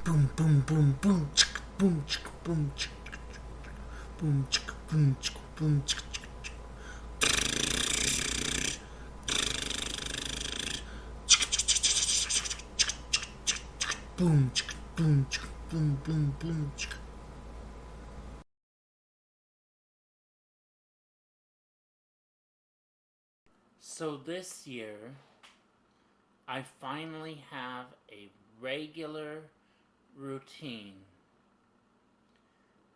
Boom, boom, boom, boom, chicka, boom, chicka, boom, chicka, boom, chicka, boom, chicka, boom, chicka, boom, chicka, boom, chicka, boom, boom, boom, chicka. So this year, I finally have a regular routine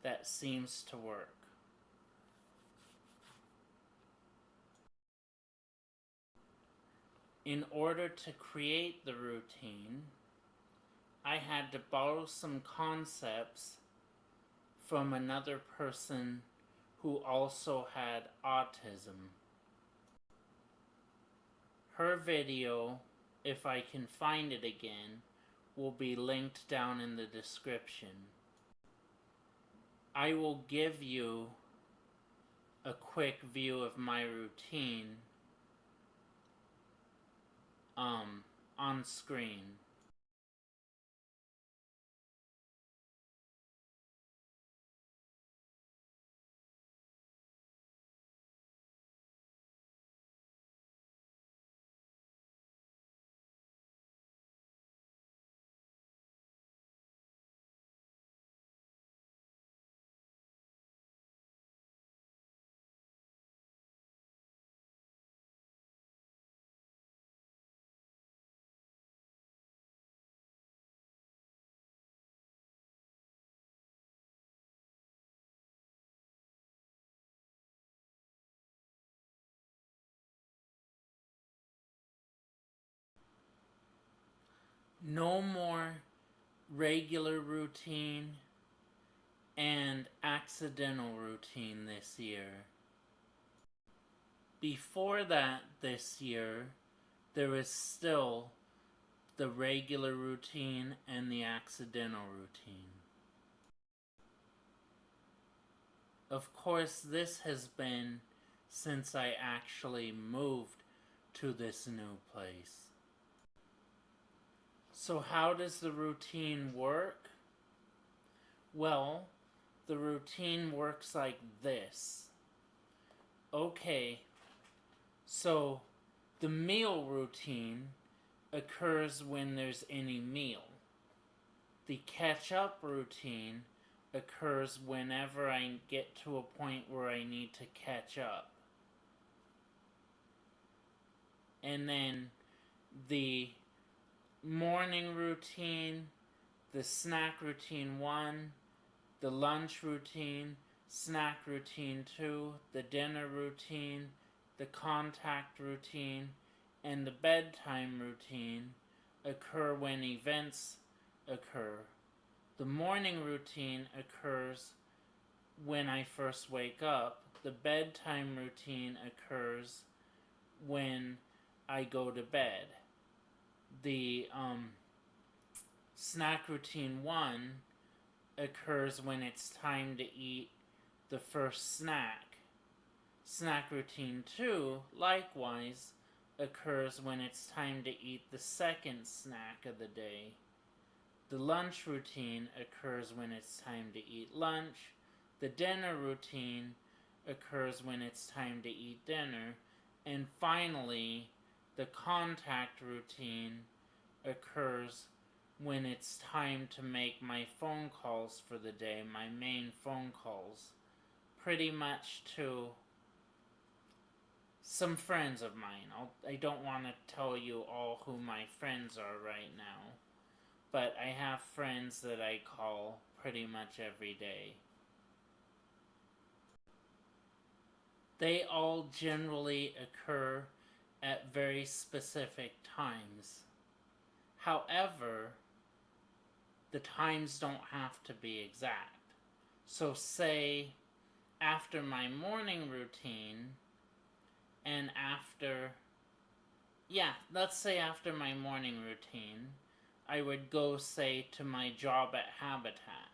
that seems to work. In order to create the routine, I had to borrow some concepts from another person who also had autism. Her video, if I can find it again, will be linked down in the description. I will give you a quick view of my routine on screen. No more regular routine and accidental routine this year. Before that, this year, there is still the regular routine and the accidental routine. Of course, this has been since I actually moved to this new place. So how does the routine work? Well, the routine works like this. Okay, so the meal routine occurs when there's any meal. The catch-up routine occurs whenever I get to a point where I need to catch up. And then the morning routine, the snack routine 1, the lunch routine, snack routine 2, the dinner routine, the contact routine, and the bedtime routine occur when events occur. The morning routine occurs when I first wake up. The bedtime routine occurs when I go to bed. The snack routine 1 occurs when it's time to eat the first snack. Snack routine 2, likewise, occurs when it's time to eat the second snack of the day. The lunch routine occurs when it's time to eat lunch. The dinner routine occurs when it's time to eat dinner. And finally, the contact routine occurs when it's time to make my phone calls for the day, my main phone calls. Pretty much to some friends of mine. I don't want to tell you all who my friends are right now, but I have friends that I call pretty much every day. They all generally occur at very specific times. However, the times don't have to be exact. So say after my morning routine and let's say after my morning routine, I would go, say, to my job at Habitat.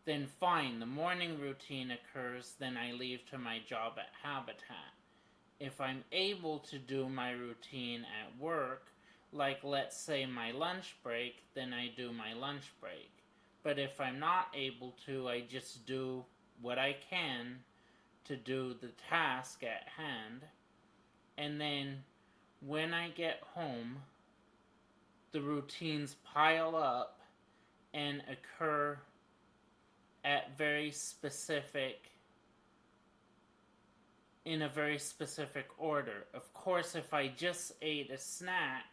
Then fine, the morning routine occurs, then I leave to my job at Habitat. If I'm able to do my routine at work, like let's say my lunch break, then I do my lunch break. But if I'm not able to, I just do what I can to do the task at hand. And then when I get home, the routines pile up and occur at in a very specific order. Of course, if I just ate a snack,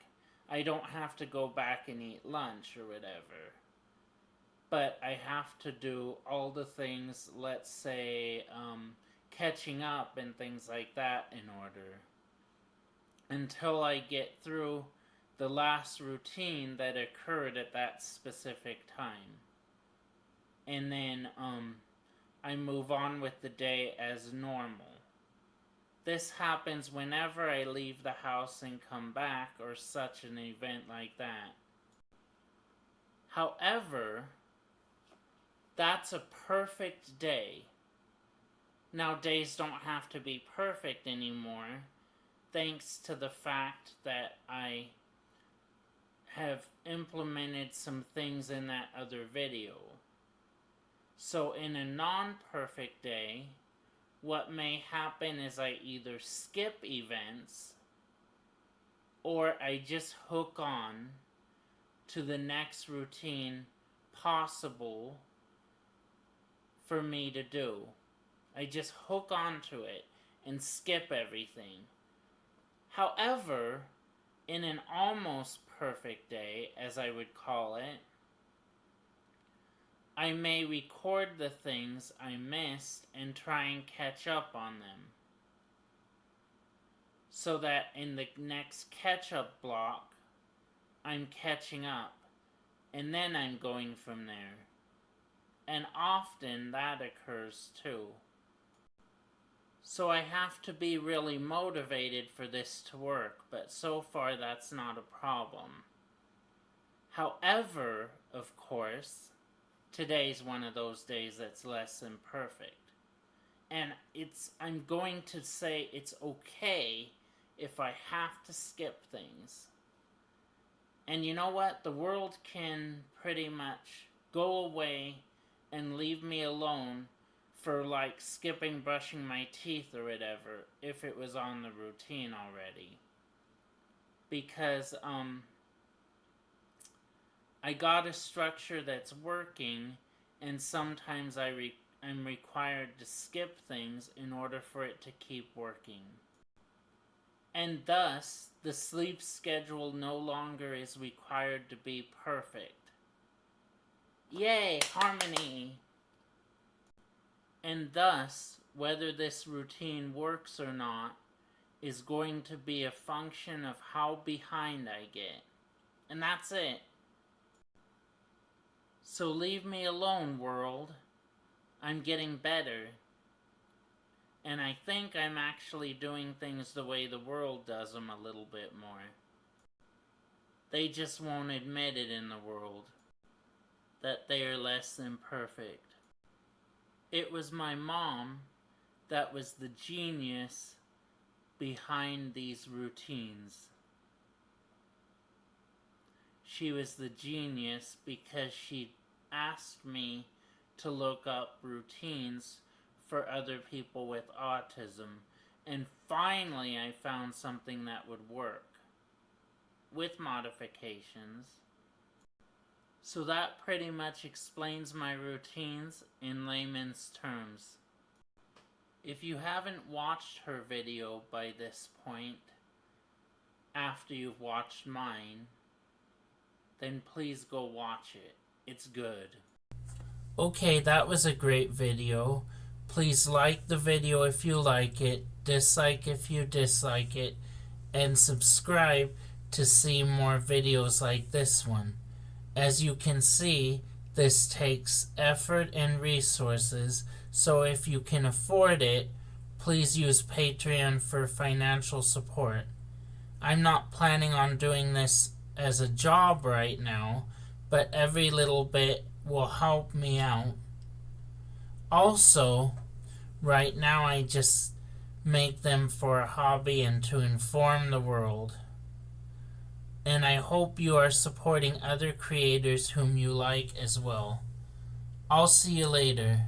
I don't have to go back and eat lunch or whatever. But I have to do all the things, let's say, catching up and things like that in order, until I get through the last routine that occurred at that specific time. And then I move on with the day as normal. This happens whenever I leave the house and come back, or such an event like that. However, that's a perfect day. Now, days don't have to be perfect anymore, thanks to the fact that I have implemented some things in that other video. So in a non-perfect day, what may happen is I either skip events, or I just hook on to the next routine possible for me to do. I just hook onto it and skip everything. However, in an almost perfect day, as I would call it, I may record the things I missed and try and catch up on them, so that in the next catch-up block, I'm catching up, and then I'm going from there. And often that occurs too. So I have to be really motivated for this to work, but so far that's not a problem. However, of course, today's one of those days that's less than perfect. And I'm going to say it's okay if I have to skip things. And you know what? The world can pretty much go away and leave me alone for like skipping brushing my teeth or whatever, if it was on the routine already. Because I got a structure that's working, and sometimes I'm required to skip things in order for it to keep working. And thus, the sleep schedule no longer is required to be perfect. Yay, harmony! And thus, whether this routine works or not is going to be a function of how behind I get. And that's it. So leave me alone, world. I'm getting better. And I think I'm actually doing things the way the world does them a little bit more. They just won't admit it in the world, that they are less than perfect. It was my mom that was the genius behind these routines. She was the genius because she asked me to look up routines for other people with autism, and finally I found something that would work, with modifications. So that pretty much explains my routines in layman's terms. If you haven't watched her video by this point, after you've watched mine, then please go watch it. It's good. Okay, that was a great video. Please like the video if you like it, dislike if you dislike it, and subscribe to see more videos like this one. As you can see, this takes effort and resources, so if you can afford it, please use Patreon for financial support. I'm not planning on doing this as a job right now, but every little bit will help me out. Also, right now I just make them for a hobby and to inform the world. and I hope you are supporting other creators whom you like as well. I'll see you later.